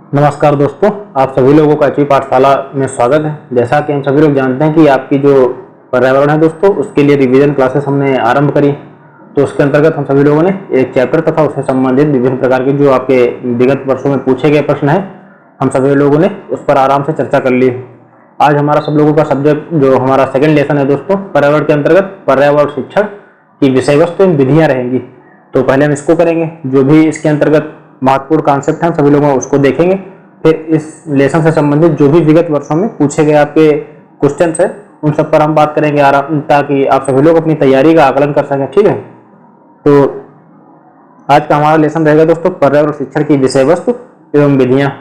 नमस्कार दोस्तों, आप सभी लोगों का अच्छी पाठशाला में स्वागत है। जैसा कि हम सभी लोग जानते हैं कि आपकी जो पर्यावरण है दोस्तों, उसके लिए रिवीजन क्लासेस हमने आरंभ करी। तो उसके अंतर्गत हम सभी लोगों ने एक चैप्टर तथा उससे संबंधित विभिन्न प्रकार के जो आपके विगत वर्षों में पूछे गए प्रश्न हैं, हम सभी लोगों ने उस पर आराम से चर्चा कर ली। आज हमारा सब लोगों का सब्जेक्ट जो हमारा सेकेंड लेसन है दोस्तों, पर्यावरण के अंतर्गत पर्यावरण शिक्षण की विषय वस्तु एवं विधियाँ रहेंगी। तो पहले हम इसको करेंगे, जो भी इसके अंतर्गत महत्वपूर्ण कॉन्सेप्ट हैं सभी लोगों उसको देखेंगे। फिर इस लेसन से संबंधित जो भी विगत वर्षों में पूछे गए आपके क्वेश्चन है उन सब पर हम बात करेंगे ताकि आप सभी लोग अपनी तैयारी का आकलन कर सकें। ठीक है, तो आज का हमारा लेसन रहेगा दोस्तों पर्यावरण शिक्षण की विषय वस्तु एवं विधियाँ।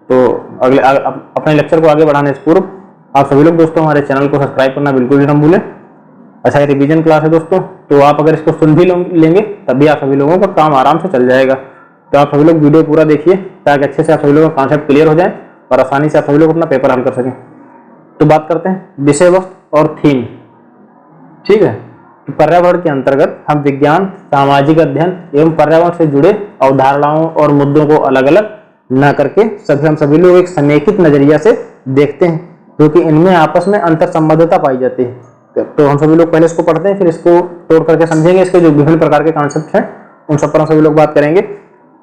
तो अपने लेक्चर को आगे बढ़ाने से पूर्व आप सभी लोग दोस्तों हमारे चैनल को सब्सक्राइब करना बिल्कुल भी न भूलें। अच्छा, ये रिवीजन क्लास है दोस्तों, तो आप अगर इसको सुन भी लेंगे तभी आप सभी लोगों का काम आराम से चल जाएगा। तो आप सभी लोग वीडियो पूरा देखिए ताकि अच्छे से आप सभी लोगों का कॉन्सेप्ट क्लियर हो जाए और आसानी से आप सभी लोग अपना पेपर हल कर सकें। तो बात करते हैं विषय वस्तु और थीम। ठीक है, तो पर्यावरण के अंतर्गत हम विज्ञान, सामाजिक अध्ययन एवं पर्यावरण से जुड़े अवधारणाओं और मुद्दों को अलग अलग न करके हम सभी लोग एक समेकित नजरिया से देखते हैं, क्योंकि इनमें आपस में अंतर संबद्धता पाई जाती है। तो हम सभी लोग पहले इसको पढ़ते हैं, फिर इसको तोड़ करके समझेंगे। इसके जो विभिन्न प्रकार के कॉन्सेप्ट हैं उन सब पर हम सभी लोग बात करेंगे।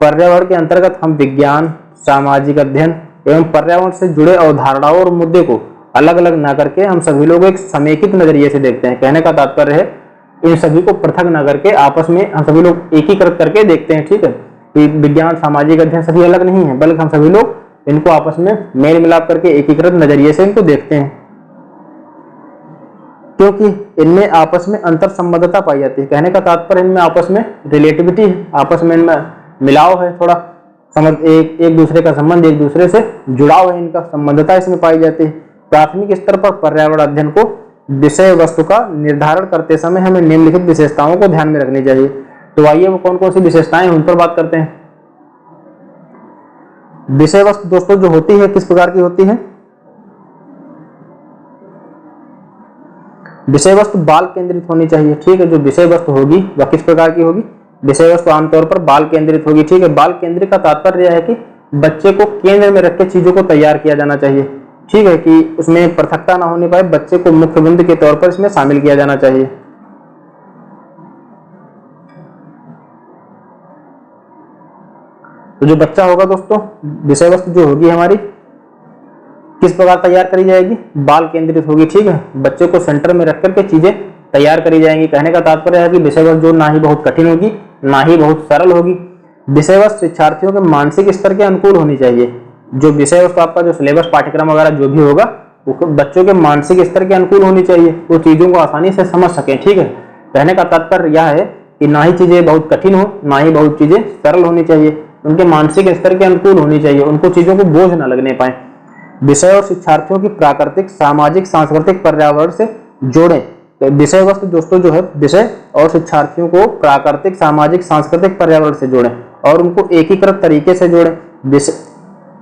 पर्यावरण के अंतर्गत हम विज्ञान, सामाजिक अध्ययन एवं पर्यावरण से जुड़े अवधारणाओं और मुद्दे को अलग अलग ना करके हम सभी लोग एक समेकित नजरिए से देखते हैं। कहने का तात्पर्य है इन सभी को पृथक ना करके आपस में हम सभी लोग एकीकृत करके देखते हैं। ठीक है, विज्ञान, सामाजिक अध्ययन सभी अलग नहीं है, बल्कि हम सभी लोग इनको आपस में मेल मिलाप करके एकीकृत नजरिए से इनको देखते हैं, क्योंकि इनमें आपस में अंतर संबद्धता पाई जाती है। कहने का तात्पर्य इनमें आपस में रिलेटिविटी है, आपस में इनमें मिलाव है, थोड़ा समझ एक दूसरे का संबंध, एक दूसरे से जुड़ाव है, इनका संबद्धता इसमें पाई जाती है। प्राथमिक स्तर पर पर्यावरण अध्ययन को विषय वस्तु का निर्धारण करते समय हमें निम्नलिखित विशेषताओं को ध्यान में रखनी चाहिए। तो आइए वो कौन कौन सी विशेषताएं उन पर बात करते हैं। विषय वस्तु दोस्तों जो होती है किस प्रकार की होती है? विषय वस्तु बाल केंद्रित होनी चाहिए। ठीक है, जो विषय वस्तु होगी वह किस प्रकार की होगी? विषय वस्तु आमतौर पर बाल केंद्रित होगी। ठीक है, बाल केंद्रित का तात्पर्य यह है कि बच्चे को केंद्र में रख के चीजों को तैयार किया जाना चाहिए। ठीक है, कि उसमें पृथकता ना होने पाए, बच्चे को मुख्य बिंदु के तौर पर इसमें शामिल किया जाना चाहिए। तो जो बच्चा होगा दोस्तों, विषय वस्तु जो होगी हमारी किस प्रकार तैयार करी जाएगी? बाल केंद्रित होगी। ठीक है, बच्चे को सेंटर में रख करके चीजें तैयार करी जाएंगी। कहने का तात्पर्य है कि विषय वस्तु जो ना ही बहुत कठिन होगी ना ही बहुत सरल होगी। विषय वस्तु शिक्षार्थियों के मानसिक स्तर के अनुकूल होनी चाहिए। जो विषय वस्तु आपका जो सिलेबस, पाठ्यक्रम वगैरह जो भी होगा वो बच्चों के मानसिक स्तर के अनुकूल होनी चाहिए, वो चीजों को आसानी से समझ सके। ठीक है, कहने का तात्पर्य यह है कि ना ही चीजें बहुत कठिन हो ना ही बहुत चीजें सरल होनी चाहिए, उनके मानसिक स्तर के अनुकूल होनी चाहिए, उनको चीजों को बोझ न लगने पाए। विषय और शिक्षार्थियों की प्राकृतिक, सामाजिक, सांस्कृतिक पर्यावरण से जोड़ें। विषय वस्तु दोस्तों जो है विषय और शिक्षार्थियों को प्राकृतिक, सामाजिक, सांस्कृतिक पर्यावरण से जोड़ें और उनको एकीकृत तरीके से जोड़ें।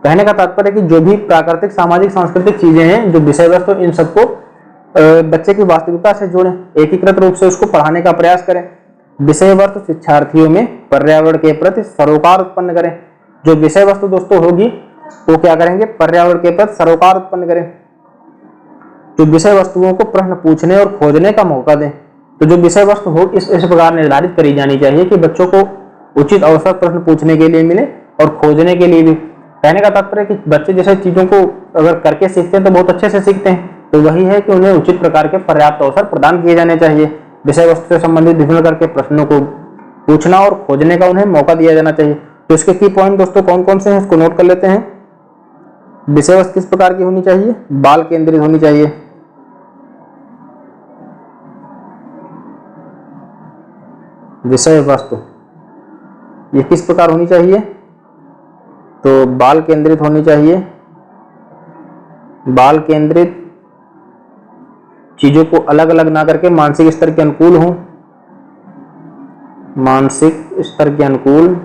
कहने का तात्पर्य कि जो भी प्राकृतिक, सामाजिक, सांस्कृतिक चीजें हैं, जो विषय वस्तु, इन सबको बच्चे की वास्तविकता से जोड़ें, एकीकृत रूप से उसको पढ़ाने का प्रयास करें। विषय वस्तु शिक्षार्थियों में पर्यावरण के प्रति सरोकार उत्पन्न करें। जो विषय वस्तु दोस्तों होगी वो क्या करेंगे? पर्यावरण के प्रति सरोकार उत्पन्न करें। जो विषय वस्तुओं को प्रश्न पूछने और खोजने का मौका दें। तो जो विषय वस्तु हो इस प्रकार निर्धारित करी जानी चाहिए कि बच्चों को उचित अवसर प्रश्न पूछने के लिए मिले और खोजने के लिए भी। कहने का तात्पर्य कि बच्चे जैसे चीजों को अगर करके सीखते हैं तो बहुत अच्छे से सीखते हैं, तो वही है कि उन्हें उचित प्रकार के पर्याप्त अवसर प्रदान किए जाने चाहिए। विषय वस्तु से संबंधित विभिन्न प्रकार के प्रश्नों को पूछना और खोजने का उन्हें मौका दिया जाना चाहिए। तो इसके की पॉइंट दोस्तों कौन कौन से हैं इसको नोट कर लेते हैं। विषय वस्तु किस प्रकार की होनी चाहिए? बाल केंद्रित होनी चाहिए। विषय वस्तु ये किस प्रकार होनी चाहिए? तो बाल केंद्रित होनी चाहिए। बाल केंद्रित, चीजों को अलग अलग ना करके मानसिक स्तर के अनुकूल हो, मानसिक स्तर के अनुकूल,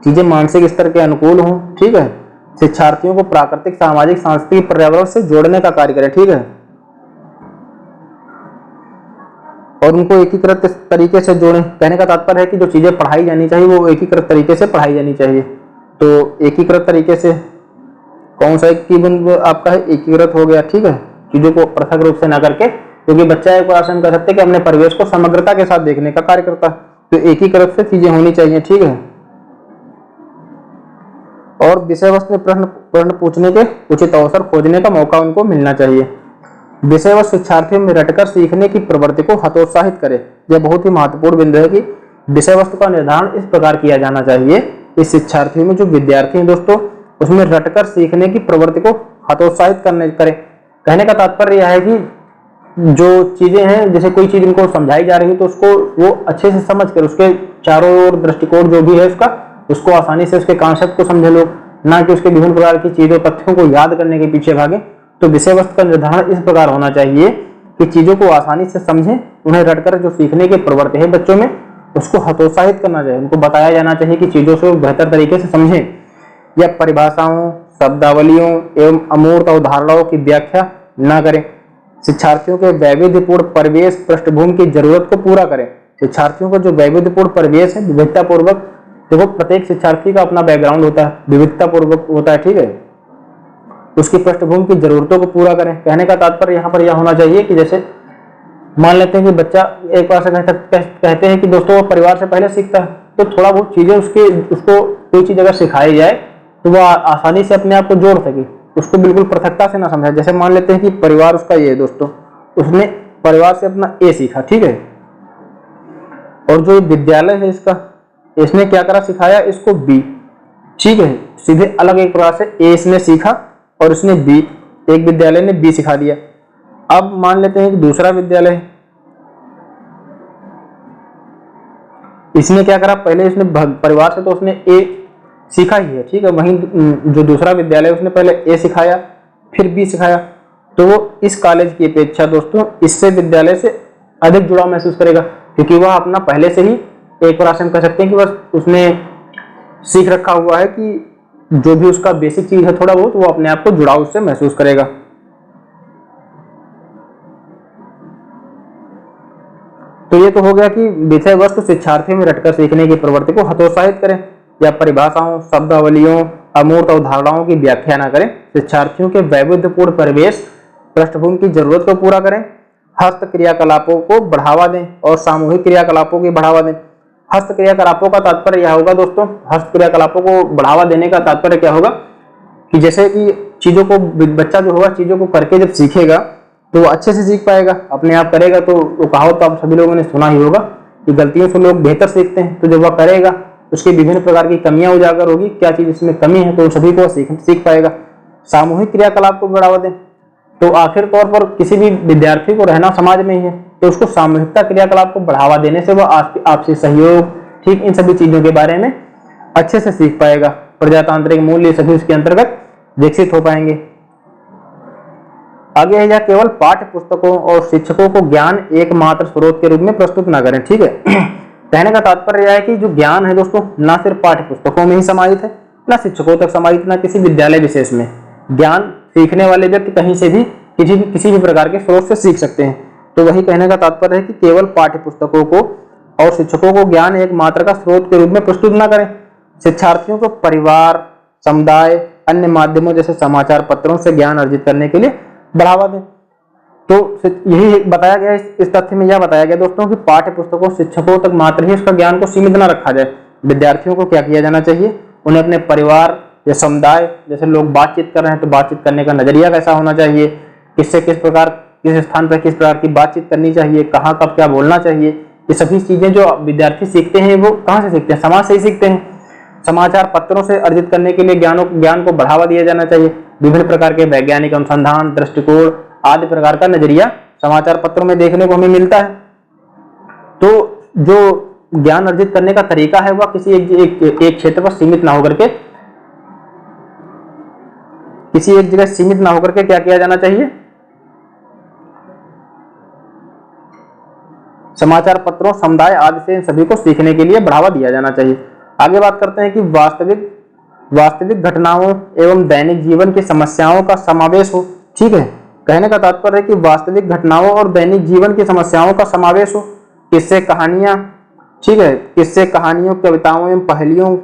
चीजें मानसिक स्तर के अनुकूल हो। ठीक है, शिक्षार्थियों को प्राकृतिक, सामाजिक, सांस्कृतिक पर्यावरण से जोड़ने का कार्य करें। ठीक है, और उनको एकीकृत तरीके से जोड़ें। कहने का तात्पर्य है कि जो चीजें पढ़ाई जानी चाहिए वो एकीकृत तरीके से पढ़ाई जानी चाहिए। तो एकीकृत तरीके से कौन सा एक कीवर्ड आपका है, एकीकृत हो गया, ठीक है, चीजों को पृथक रूप से ना करके, क्योंकि बच्चा एक बार हम कह सकते हैं कि अपने परिवेश को समग्रता के साथ देखने का कार्य करता है, तो एकीकृत से चीजें होनी चाहिए, ठीक है। और विषय वस्तु में प्रश्न पूछने के उचित अवसर खोजने का मौका उनको मिलना चाहिए। विषय वस्तु शिक्षार्थियों में रटकर सीखने की प्रवृत्ति को हतोत्साहित करे। यह बहुत ही महत्वपूर्ण बिंदु है कि विषय वस्तु का निर्धारण इस प्रकार किया जाना चाहिए कि शिक्षार्थियों में जो विद्यार्थी हैं दोस्तों, उसमें रटकर सीखने की प्रवृत्ति को हतोत्साहित करे। कहने का तात्पर्य यह है कि जो चीजें हैं, जैसे कोई चीज इनको समझाई जा रही है तो उसको वो अच्छे से समझ कर, उसके चारों ओर दृष्टिकोण जो भी है उसको आसानी से उसके कॉन्सेप्ट को समझे लोग, ना कि उसके विभिन्न प्रकार की चीजों तथ्यों को याद करने के पीछे भागे। तो विषय वस्तु का निर्धारण इस प्रकार होना चाहिए कि चीजों को आसानी से समझें, उन्हें रटकर जो सीखने की प्रवृत्ति है बच्चों में उसको हतोत्साहित करना चाहिए। उनको बताया जाना चाहिए कि चीजों से बेहतर तरीके से समझें, या परिभाषाओं, शब्दावलियों एवं अमूर्त अवधारणाओं की व्याख्या न करें। शिक्षार्थियों के वैविध्यपूर्ण परिवेश पृष्ठभूमि की जरूरत को पूरा करें। शिक्षार्थियों का जो वैविध्यपूर्ण परिवेश है, विविधता पूर्वक, देखो प्रत्येक शिक्षार्थी का अपना बैकग्राउंड होता है, विविधता पूर्वक होता है, ठीक है, उसकी पृष्ठभूमि की जरूरतों को पूरा करें। कहने का तात्पर्य यहाँ पर यह होना चाहिए कि जैसे मान लेते हैं कि बच्चा एक बार से कहते हैं कि दोस्तों वो परिवार से पहले सीखता है, तो थोड़ा बहुत चीजें उसको कोई चीज अगर सिखाई जाए तो वह आसानी से अपने आप को जोड़ सके, उसको बिल्कुल पृथकता से ना समझे। जैसे मान लेते हैं कि परिवार उसका ये है दोस्तों, उसने परिवार से अपना ए सीखा, ठीक है, और जो विद्यालय है इसने क्या करा, सिखाया इसको बी, ठीक है, सीधे अलग एक प्रकार से ए इसने सीखा और इसने बी, एक विद्यालय ने बी सिखा दिया। अब मान लेते हैं कि दूसरा विद्यालय है, इसने क्या करा, पहले इसने परिवार से तो उसने ए सीखा ही है, ठीक है, वहीं जो दूसरा विद्यालय उसने पहले ए सिखाया फिर बी सिखाया, तो वो इस कॉलेज की अपेक्षा दोस्तों इससे विद्यालय से अधिक जुड़ाव महसूस करेगा, क्योंकि वह अपना पहले से ही एक बार हम कह सकते हैं कि बस उसने सीख रखा हुआ है कि जो भी उसका बेसिक चीज है थोड़ा बहुत, वो अपने आप को जुड़ाव उससे महसूस करेगा। तो ये तो हो गया कि विषय वस्तु शिक्षार्थियों में रटकर सीखने की प्रवृत्ति को हतोत्साहित करें, या परिभाषाओं, शब्दावलियों, अमूर्त अवधारणाओं की व्याख्या न करें। शिक्षार्थियों के वैविध्यपूर्ण परिवेश पृष्ठभूमि की जरूरत को पूरा करें। हस्त क्रियाकलापों को बढ़ावा दें और सामूहिक क्रियाकलापों की बढ़ावा दें। हस्त क्रियाकलापों का तात्पर्य यह होगा दोस्तों, हस्त क्रियाकलापों को बढ़ावा देने का तात्पर्य क्या होगा कि जैसे कि चीजों को बच्चा जो होगा चीजों को करके जब सीखेगा तो वो अच्छे से सीख पाएगा, अपने आप करेगा। तो वो कहावत तो आप सभी लोगों ने सुना ही होगा कि गलतियों से लोग बेहतर सीखते हैं। तो जब वह करेगा उसकी विभिन्न प्रकार की कमियां उजागर होगी, क्या चीज इसमें कमी है, तो सभी को सीख पाएगा। सामूहिक क्रियाकलाप को बढ़ावा दें, तो आखिर तौर पर किसी भी विद्यार्थी को रहना समाज में ही है, तो उसको सामूहिकता क्रियाकलाप को बढ़ावा देने से वह आपसी सहयोग, ठीक, इन सभी चीजों के बारे में अच्छे से सीख पाएगा। प्रजातांत्रिक मूल्य सभी उसके अंतर्गत विकसित हो पाएंगे। आगे है, यह केवल पाठ्य पुस्तकों और शिक्षकों को ज्ञान एकमात्र स्रोत के रूप में प्रस्तुत ना करें, ठीक है। कहने का तात्पर्य यह है कि जो ज्ञान है दोस्तों, ना सिर्फ पाठ्य पुस्तकों में ही समाहित है, ना शिक्षकों तक समाहित, ना किसी विद्यालय विशेष में। ज्ञान सीखने वाले व्यक्ति कहीं से भी किसी भी प्रकार के स्रोत से सीख सकते हैं। तो वही कहने का तात्पर्य है कि केवल पाठ्य पुस्तकों को और शिक्षकों को ज्ञान एकमात्र का स्रोत के रूप में प्रस्तुत न करें। शिक्षार्थियों को परिवार, समुदाय, अन्य माध्यमों जैसे समाचार पत्रों से ज्ञान अर्जित करने के लिए बढ़ावा दें। तो यही बताया गया, इस तथ्य में यह बताया गया दोस्तों कि पाठ्य पुस्तकों, शिक्षकों तक मात्र ही उसका ज्ञान को सीमित न रखा जाए। विद्यार्थियों को क्या किया जाना चाहिए, उन्हें अपने परिवार या समुदाय, जैसे लोग बातचीत कर रहे हैं तो बातचीत करने का नजरिया कैसा होना चाहिए, किससे किस प्रकार, किस स्थान पर किस प्रकार की बातचीत करनी चाहिए, कहाँ कब क्या बोलना चाहिए, ये सभी चीजें जो विद्यार्थी सीखते हैं वो कहाँ से सीखते हैं, समाज से ही सीखते हैं। समाचार पत्रों से अर्जित करने के लिए ज्ञान को बढ़ावा दिया जाना चाहिए। विभिन्न प्रकार के वैज्ञानिक अनुसंधान, दृष्टिकोण आदि प्रकार का नजरिया समाचार पत्रों में देखने को हमें मिलता है। तो जो ज्ञान अर्जित करने का तरीका है वह किसी एक क्षेत्र पर सीमित ना होकर के, किसी एक जगह सीमित ना होकर के क्या किया जाना चाहिए, समाचार पत्रों, समुदाय आदि से इन सभी को सीखने के लिए बढ़ावा दिया जाना चाहिए। आगे बात करते हैं कि वास्तविक घटनाओं एवं दैनिक जीवन की समस्याओं का समावेश हो, ठीक है। कहने का तात्पर्य है कि वास्तविक घटनाओं और दैनिक जीवन की समस्याओं का समावेश हो। किस्से कहानियां, ठीक है, किस्से कहानियों कविताओं एवं पहेलियों,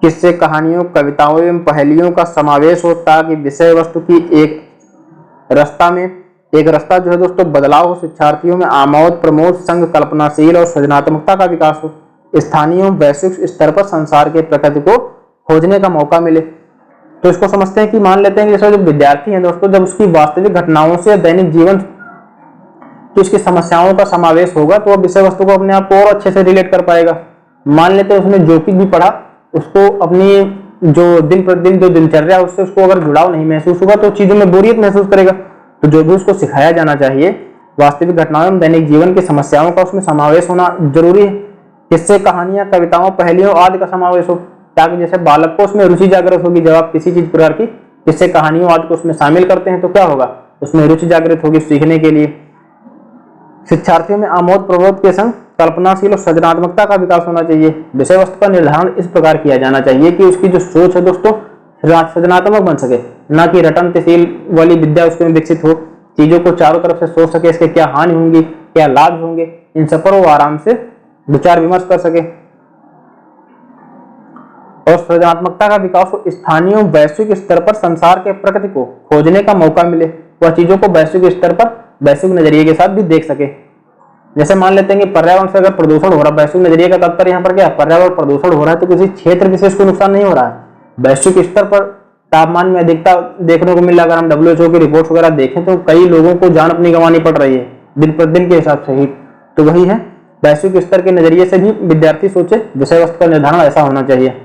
किस्से कहानियों कविताओं एवं पहेलियों का समावेश हो ताकि विषय वस्तु की एक रास्ता जो है दोस्तों बदलाव हो, शिक्षार्थियों में आमोद प्रमोद संग कल्पनाशील और सृजनात्मकता का विकास हो, स्थानीय वैश्विक स्तर पर संसार के प्रकृति को खोजने का मौका मिले। तो इसको समझते हैं कि मान लेते हैं कि जैसे जो विद्यार्थी है दोस्तों, जब उसकी वास्तविक घटनाओं से दैनिक जीवन की उसकी समस्याओं का समावेश होगा तो वह विषय वस्तु को अपने आप को और अच्छे से रिलेट कर पाएगा। मान लेते हैं उसने जो कुछ भी पढ़ा उसको अपनी जो दिन प्रतिदिन जो दिनचर्या उससे उसको अगर जुड़ाव नहीं महसूस होगा तो चीजों में बोरियत महसूस करेगा। तो जो भी उसको सिखाया जाना चाहिए वास्तविक घटनाओं में दैनिक जीवन की समस्याओं का उसमें समावेश होना जरूरी है। किससे कहानियां कविताओं पहेलियों आदि का समावेश हो ताकि जैसे बालक को उसमें रुचि जागृत होगी। जब आप किसी चीज प्रकार की किससे कहानियों आदि को उसमें शामिल करते हैं तो क्या होगा, उसमें रुचि जागृत होगी सीखने के लिए। शिक्षार्थियों में आमोद प्रमोद के संग कल्पनाशील और सृजनात्मकता का विकास होना चाहिए। विषय वस्तु का निर्धारण इस प्रकार किया जाना चाहिए कि उसकी जो सोच है दोस्तों सृजनात्मक बन सके, ना कि रटनशील वाली विद्या उसमें विकसित हो। चीजों को चारों तरफ से सोच सके, इसके क्या हानि होंगी क्या लाभ होंगे, इन सब पर वो आराम से विचार विमर्श कर सके। और सृजनात्मकता का विकास हो, स्थानीय वैश्विक स्तर पर संसार के प्रकृति को खोजने का मौका मिले, वह चीजों को वैश्विक स्तर पर वैश्विक नजरिए के साथ भी देख सके। जैसे मान लेते हैं कि पर्यावरण से अगर प्रदूषण हो रहा है, वैश्विक नजरिए का तात्पर्य यहाँ पर क्या, पर्यावरण प्रदूषण हो रहा है तो किसी क्षेत्र विशेष को नुकसान नहीं हो रहा है, वैश्विक स्तर पर तापमान में अधिकता देखने को मिल रहा है। अगर हम WHO की रिपोर्ट वगैरह देखें तो कई लोगों को जान अपनी गंवानी पड़ रही है दिन प्रतिदिन के हिसाब से ही। तो वही है, वैश्विक स्तर के नजरिए से भी विद्यार्थी सोचे, विषय वस्तु का निर्धारण ऐसा होना चाहिए।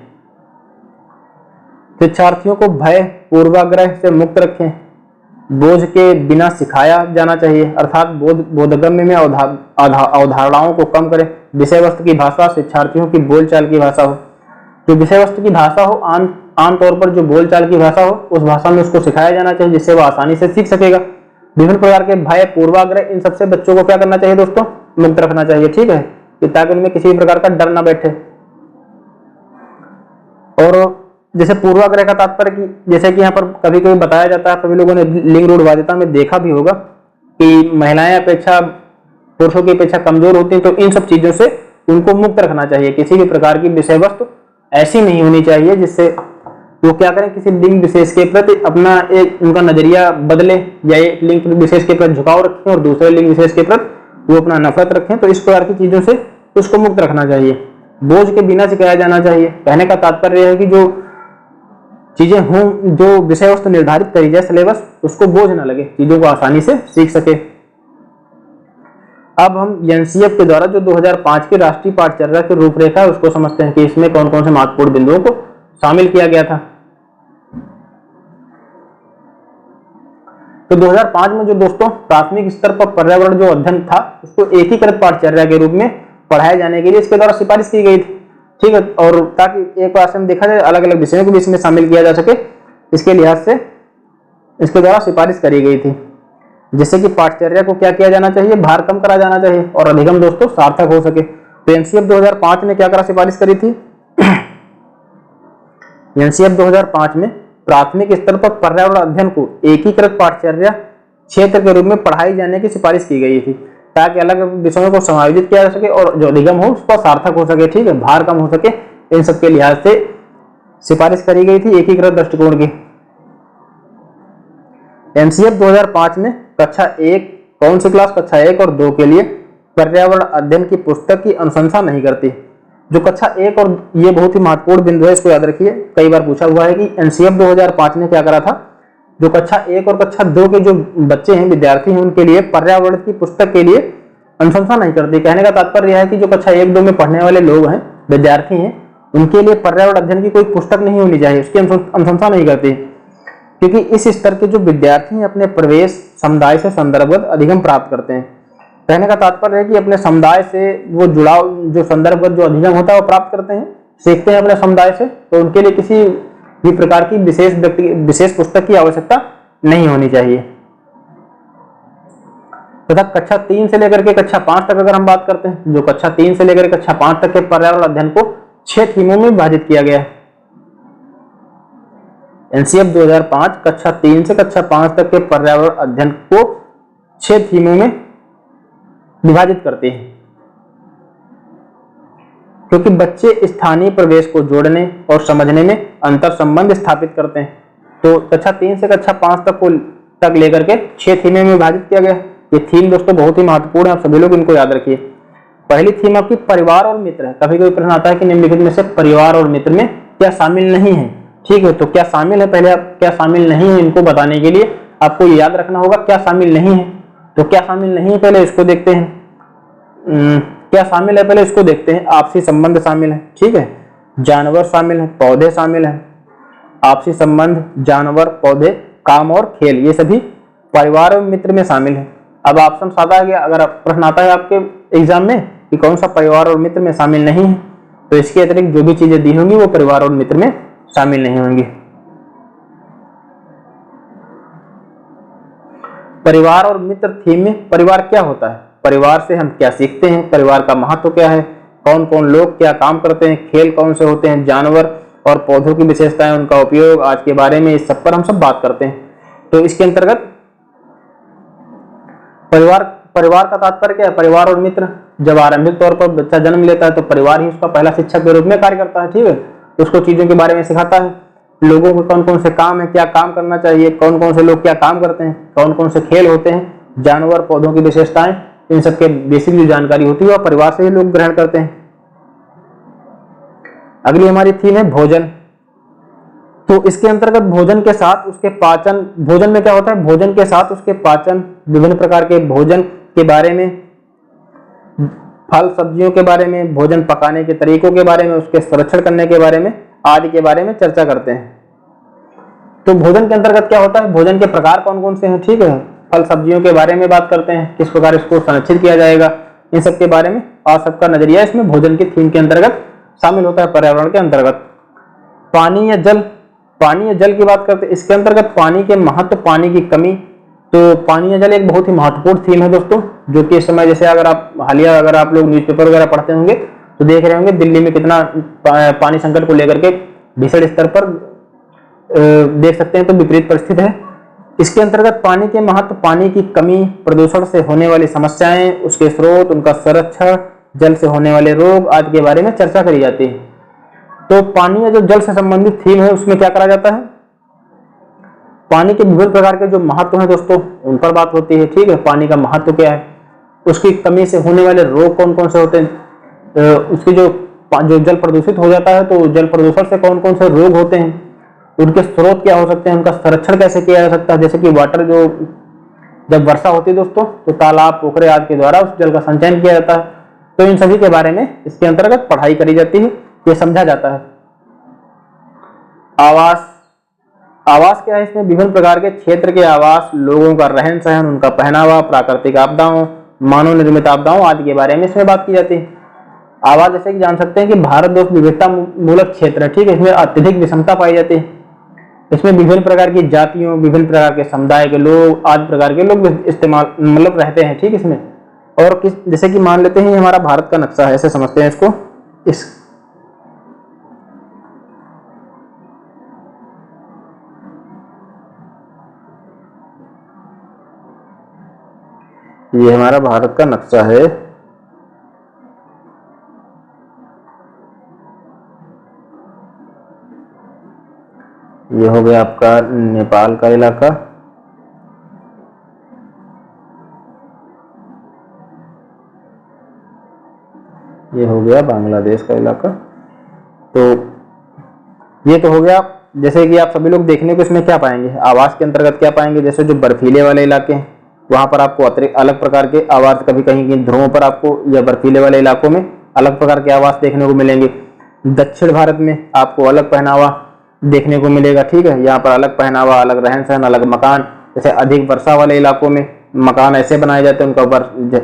शिक्षार्थियों को भय पूर्वाग्रह से मुक्त रखें, बोझ के बिना सिखाया जाना चाहिए, अर्थात बोधगम्य में अवधारणाओं को कम करें। विषय वस्तु की भाषा शिक्षार्थियों की बोलचाल की भाषा हो, जो विषय वस्तु की भाषा हो आमतौर पर जो बोलचाल की भाषा हो उस भाषा में उसको सिखाया जाना चाहिए जिससे वह आसानी से सीख सकेगा। विभिन्न प्रकार के भय पूर्वाग्रह इन सबसे बच्चों को क्या करना चाहिए दोस्तों, मुक्त रखना चाहिए, ठीक है, ताकि उनमें किसी प्रकार का डर ना बैठे। और जैसे पूर्वाग्रह का तात्पर्य कि जैसे कि यहाँ पर कभी कभी बताया जाता है, सभी लोगों ने लिंग रूढ़वादिता में देखा भी होगा कि महिलाएं अपेक्षा पुरुषों की अपेक्षा कमजोर होती हैं, तो इन सब चीजों से उनको मुक्त रखना चाहिए। किसी भी प्रकार की विषय वस्तु ऐसी नहीं होनी चाहिए जिससे वो क्या करें, किसी लिंग विशेष के प्रति अपना एक उनका नजरिया बदले या एक लिंग विशेष के प्रति झुकाव रखें और दूसरे लिंग विशेष के प्रति वो अपना नफरत रखें। तो इस प्रकार की चीजों से उसको मुक्त रखना चाहिए, बोझ के बिना सिखाया जाना चाहिए। कहने का तात्पर्य है कि जो चीजें हों, जो विषय वस्तु निर्धारित करी जाए सिलेबस, उसको बोझ ना लगे, चीजों को आसानी से सीख सके। अब हम एनसीएफ के द्वारा जो 2005 की राष्ट्रीय पाठचर्या की रूपरेखा है उसको समझते हैं कि इसमें कौन कौन से महत्वपूर्ण बिंदुओं को शामिल किया गया था। तो 2005 में जो दोस्तों प्राथमिक स्तर पर पर्यावरण जो अध्ययन था उसको एकीकृत पाठचर्या के रूप में पढ़ाए जाने के लिए इसके द्वारा सिफारिश की गई थी, ठीक है, और ताकि एक बार से देखा जाए अलग अलग विषयों को भी इसमें शामिल किया जा सके, इसके लिहाज से इसके द्वारा सिफारिश करी गई थी। जिससे कि पाठचर्या को क्या किया जाना चाहिए, भार कम करा जाना चाहिए और अधिगम दोस्तों सार्थक हो सके। तो एनसीएफ 2005 ने क्या करा, सिफारिश करी थी एनसीएफ 2005 में प्राथमिक स्तर पर पर्यावरण अध्ययन को एकीकृत पाठचर्या क्षेत्र के रूप में पढ़ाई जाने की सिफारिश की गई थी ताकि अलग विषयों को समायोजित किया जा सके और जो अधिगम हो उसका सार्थक हो सके, ठीक है, भार कम हो सके। इन सब के लिहाज से सिफारिश करी गई थी एकीकृत दृष्टिकोण की। एनसीएफ 2005 में कक्षा 1 कौन सी क्लास, कक्षा 1 और 2 के लिए पर्यावरण अध्ययन की पुस्तक की अनुशंसा नहीं करती। जो कक्षा 1 और ये बहुत ही महत्वपूर्ण बिंदु है, इसको याद रखिए, कई बार पूछा हुआ है कि एनसीएफ 2005 ने क्या करा था, जो कक्षा 1 और कक्षा 2 के जो बच्चे हैं, विद्यार्थी हैं, उनके लिए पर्यावरण की पुस्तक के लिए अनुशंसा नहीं करती। कहने का तात्पर्य यह है कि जो कक्षा 1-2 में पढ़ने वाले लोग हैं, विद्यार्थी हैं, उनके लिए पर्यावरण अध्ययन की कोई पुस्तक नहीं होनी चाहिए, उसकी अनुशंसा नहीं करती, क्योंकि इस स्तर के जो विद्यार्थी हैं अपने प्रवेश समुदाय से संदर्भगत अधिगम प्राप्त करते हैं। कहने का तात्पर्य है कि अपने समुदाय से वो जुड़ाव जो संदर्भगत जो अधिगम होता है वो प्राप्त करते हैं, सीखते हैं अपने समुदाय से, तो उनके लिए किसी भी प्रकार की विशेष पुस्तक की आवश्यकता नहीं होनी चाहिए। तथा कक्षा 3 से लेकर के कक्षा 5 तक अगर हम बात करते हैं, जो कक्षा 3 से लेकर कक्षा 5 तक के पर्यावरण अध्ययन को 6 थीमों में विभाजित किया गया है। एनसीएफ 2005 कक्षा 3 से कक्षा 5 तक के पर्यावरण अध्ययन को 6 थीमों में विभाजित करती है, क्योंकि बच्चे स्थानीय प्रवेश को जोड़ने और समझने में अंतर संबंध स्थापित करते हैं। तो कक्षा 3 से कक्षा 5 तक लेकर के 6 थीमें में विभाजित किया गया। ये थीम दोस्तों बहुत ही महत्वपूर्ण है, आप सभी लोग इनको याद रखिए। पहली थीम आपकी परिवार और मित्र है। कभी कभी प्रश्न आता है कि निम्नलिखित में से परिवार और मित्र में क्या शामिल नहीं है। ठीक है, तो क्या शामिल है, पहले आप क्या शामिल नहीं है इनको बताने के लिए आपको याद रखना होगा क्या शामिल नहीं है। तो क्या शामिल नहीं है पहले इसको देखते हैं। क्या शामिल है पहले इसको देखते हैं। आपसी संबंध शामिल है, ठीक है, जानवर शामिल है, पौधे शामिल है। आपसी संबंध, जानवर, पौधे, काम और खेल, ये सभी परिवार और मित्र में शामिल है। अब ऑप्शन सादा आ गया। अगर प्रश्न आता है आपके एग्जाम में कि कौन सा परिवार और मित्र में शामिल नहीं है, तो इसके अतिरिक्त जो भी चीजें दी होंगी वो परिवार और मित्र में शामिल नहीं होंगी। परिवार और मित्र थीम में परिवार क्या होता है, परिवार से हम क्या सीखते हैं, परिवार का महत्व क्या है, कौन कौन लोग क्या काम करते हैं, खेल कौन से होते हैं, जानवर और पौधों की विशेषताएं, उनका उपयोग, आज के बारे में, इस सब पर हम सब बात करते हैं। तो इसके अंतर्गत परिवार का तात्पर्य क्या है। परिवार और मित्र, जब आरंभिक तौर पर बच्चा जन्म लेता है तो परिवार ही उसका पहला शिक्षक के रूप में कार्य करता है। ठीक है, उसको चीजों के बारे में सिखाता है, लोगों को कौन कौन से काम है, क्या काम करना चाहिए, कौन कौन से लोग क्या काम करते हैं, कौन कौन से खेल होते हैं, जानवर, पौधों की विशेषताएं, इन सबके बेसिक जो जानकारी होती है वह परिवार से ही लोग ग्रहण करते हैं। अगली हमारी थीम है भोजन। तो इसके अंतर्गत भोजन के साथ उसके पाचन, भोजन में क्या होता है, भोजन के साथ उसके पाचन, विभिन्न प्रकार के भोजन के बारे में, फल सब्जियों के बारे में, भोजन पकाने के तरीकों के बारे में, उसके संरक्षण करने के बारे में आदि के बारे में चर्चा करते हैं। तो भोजन के अंतर्गत क्या होता है, भोजन के प्रकार कौन कौन से हैं, ठीक है, फल सब्जियों के बारे में बात करते हैं, किस प्रकार इसको संरक्षित किया जाएगा, इन सब के बारे में, और सबका नजरिया इसमें भोजन की थीम के अंतर्गत शामिल होता है। पर्यावरण के अंतर्गत पानी या जल, पानी या जल की बात करते हैं, इसके अंतर्गत पानी के महत्व, पानी की कमी। तो पानी या जल एक बहुत ही महत्वपूर्ण थीम है दोस्तों, जो कि इस समय जैसे अगर आप लोग न्यूज़पेपर वगैरह पढ़ते होंगे तो देख रहे होंगे दिल्ली में कितना पानी संकट को लेकर के भीषण स्तर पर देख सकते हैं, तो विपरीत परिस्थिति है। इसके अंतर्गत पानी के महत्व, पानी की कमी, प्रदूषण से होने वाली समस्याएं, उसके स्रोत, उनका संरक्षण, जल से होने वाले रोग आदि के बारे में चर्चा करी जाती है। तो पानी या जो जल से संबंधित थीम है उसमें क्या करा जाता है, पानी के विभिन्न प्रकार के जो महत्व हैं दोस्तों उन पर बात होती है। ठीक है, पानी का महत्व क्या है, उसकी कमी से होने वाले रोग कौन कौन से होते हैं, उसकी जो जल प्रदूषित हो जाता है तो जल प्रदूषण से कौन कौन से रोग होते हैं, उनके स्रोत क्या हो सकते हैं, उनका संरक्षण कैसे किया जा सकता है। जैसे कि वाटर, जो जब वर्षा होती है दोस्तों तो तालाब, पोखरे आदि के द्वारा उस जल का संचयन किया जाता है। तो इन सभी के बारे में इसके अंतर्गत पढ़ाई करी जाती है, ये समझा जाता है। आवास, आवास क्या है, इसमें विभिन्न प्रकार के क्षेत्र के आवास, लोगों का रहन सहन, उनका पहनावा, प्राकृतिक आपदाओं, मानव निर्मित आपदाओं आदि के बारे में इसमें बात की जाती है। आवास जैसे कि जान सकते हैं कि भारत देश विविधता मूलक क्षेत्र है। ठीक है, इसमें अत्यधिक विषमता पाई जाती है। इसमें विभिन्न प्रकार की जातियों, विभिन्न प्रकार के समुदाय के लोग, आदि प्रकार के लोग इस्तेमाल मतलब रहते हैं। ठीक, इसमें और किस, जैसे कि मान लेते हैं हमारा भारत का नक्शा है, ऐसे समझते हैं इसको, ये हमारा भारत का नक्शा है। ये हो गया आपका नेपाल का इलाका, ये हो गया बांग्लादेश का इलाका। तो ये तो हो गया। जैसे कि आप सभी लोग देखने को इसमें क्या पाएंगे, आवास के अंतर्गत क्या पाएंगे, जैसे जो बर्फीले वाले इलाके हैं वहां पर आपको अतिरिक्त अलग प्रकार के आवास, कभी कहीं ध्रुवों पर आपको या बर्फीले वाले इलाकों में अलग प्रकार के आवास देखने को मिलेंगे। दक्षिण भारत में आपको अलग पहनावा देखने को मिलेगा। ठीक है, यहाँ पर अलग पहनावा, अलग रहन सहन, अलग मकान। जैसे अधिक वर्षा वाले इलाकों में मकान ऐसे बनाए जाते हैं, उनका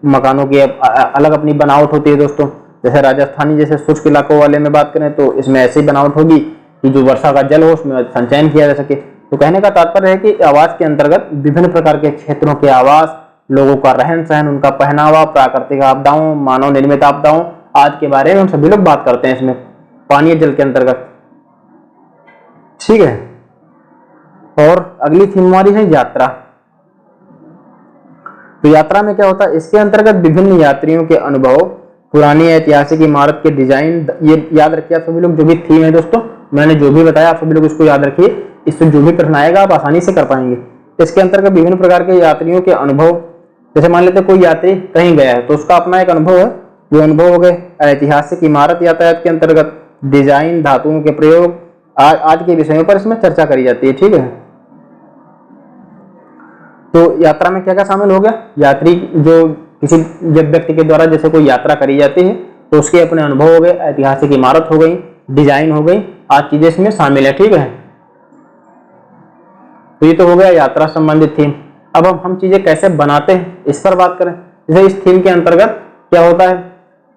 मकानों की अलग अपनी बनावट होती है दोस्तों। जैसे राजस्थानी जैसे शुष्क इलाकों वाले में बात करें तो इसमें ऐसी बनावट होगी कि जो वर्षा का जल हो उसमें संचयन किया जा सके। तो कहने का तात्पर्य है कि आवास के अंतर्गत विभिन्न प्रकार के क्षेत्रों के आवास, लोगों का रहन सहन, उनका पहनावा, प्राकृतिक आपदाओं, मानव निर्मित आपदाओं आदि के बारे में हम सभी लोग बात करते हैं इसमें पानी जल के अंतर्गत। ठीक है, और अगली थीम हमारी है यात्रा। तो यात्रा में क्या होता है, इसके अंतर्गत विभिन्न यात्रियों के अनुभव, पुरानी ऐतिहासिक इमारत के डिजाइन, ये याद रखिए आप सभी लोग, जो भी थीम है दोस्तों मैंने जो भी बताया आप सभी लोग इसको याद रखिए, इससे जो भी प्रश्न आएगा आप आसानी से कर पाएंगे। इसके अंतर्गत विभिन्न प्रकार के यात्रियों के अनुभव, जैसे मान लेते कोई यात्री कहीं गया है तो उसका अपना एक अनुभव है, वो अनुभव हो गए। ऐतिहासिक इमारत यातायात के अंतर्गत डिजाइन, धातुओं के प्रयोग, आज के विषयों पर इसमें चर्चा करी जाती है। ठीक है, तो यात्रा में क्या क्या शामिल हो गया, यात्री जो किसी जब व्यक्ति के द्वारा जैसे कोई यात्रा करी जाती है तो उसके अपने अनुभव हो गए, ऐतिहासिक इमारत हो गई, डिजाइन हो गई, आज चीजें इसमें शामिल है। ठीक है, तो ये तो हो गया यात्रा संबंधित थीम। अब हम चीजें कैसे बनाते हैं इस पर बात करें। जैसे इस थीम के अंतर्गत क्या होता है,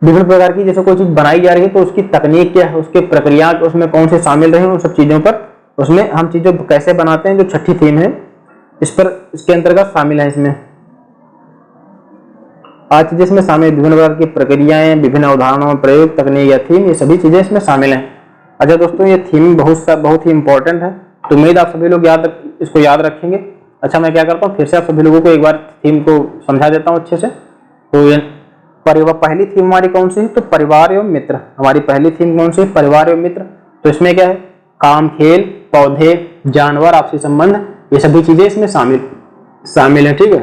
विभिन्न प्रकार की जैसे कोई चीज बनाई जा रही है तो उसकी तकनीक क्या है, उसके प्रक्रिया उसमें कौन से शामिल रहे, उन सब चीजों पर उसमें हम चीजों कैसे बनाते हैं, जो छठी थीम है इस पर इसके अंतर्गत शामिल है। इसमें आज चीजें इसमें शामिल, विभिन्न प्रकार की प्रक्रियाएं, विभिन्न उदाहरणों, प्रयोग, तकनीक या थीम, ये सभी चीजें इसमें शामिल हैं। अच्छा दोस्तों, ये थीम बहुत ही इंपॉर्टेंट है, तो उम्मीद आप सभी लोग इसको याद रखेंगे। अच्छा, मैं क्या करता हूँ फिर से आप सभी लोगों को एक बार थीम को समझा देता हूँ अच्छे से। तो ये पहली थीम हमारी कौन सी है, तो परिवार एवं मित्र। हमारी पहली थीम कौन सी है, परिवार एवं मित्र। तो इसमें क्या है, काम, खेल, पौधे, जानवर, आपसी संबंध, ये सभी चीजें इसमें शामिल है। ठीक है,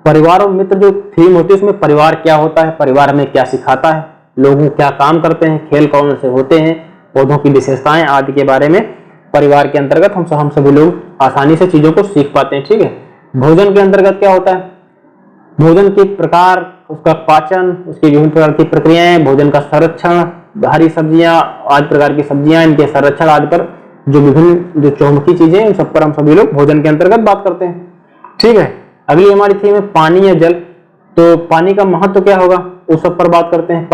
परिवार और मित्र जो थीम होती है उसमें परिवार क्या होता है, परिवार में क्या सिखाता है, लोग क्या काम करते हैं, खेल कौन से होते हैं, पौधों की विशेषताएं आदि के बारे में परिवार के अंतर्गत हम सभी लोग आसानी से चीजों को सीख पाते हैं। ठीक है, भोजन के अंतर्गत क्या होता है, भोजन के प्रकार, उसका पाचन, उसकी विभिन्न प्रकार की प्रक्रियाएं, भोजन का संरक्षण, हरी सब्जियां, आदि प्रकार की सब्जियां, इनके संरक्षण आदि पर जो विभिन्न जो चौमुखी चीजें उन सब पर हम सभी लोग भोजन के अंतर्गत बात करते हैं। ठीक है, अगली हमारी थीम है पानी या जल। तो पानी का महत्व क्या होगा उस सब पर बात करते हैं।